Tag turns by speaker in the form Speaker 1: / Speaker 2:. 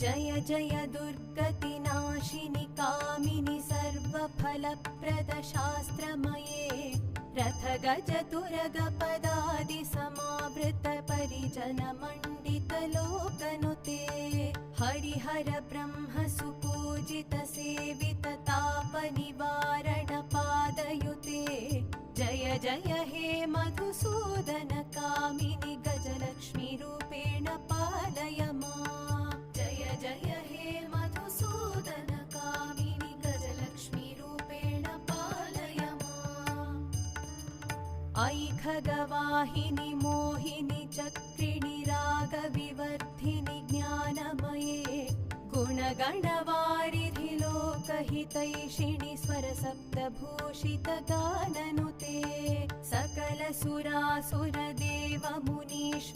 Speaker 1: जय जय दुर्गतिनाशिनि कामिनि सर्वफलप्रद शास्त्रमये रथगजतुरगपदादि समावृत परिजन मण्डित लोकनुते हरिहर ब्रह्म सुपूजित सेवित ताप निवारण पादयुते जय जय हे मधुसूदन कामिनि गजलक्ष्मी रूपेण पालय माम् जय जय हे मधुसूदन कामिनि गजलक्ष्मी रूपेण पालय माम् ऐ खगवाहिनि मोहिनि चक्रिणि रागविवर्धिनि ज्ञानमये गुणगणवारिधि लोकहितैषिणि स्वरसप्तभूषित गाननुते सकल सुरासुर देव मुनीश्वर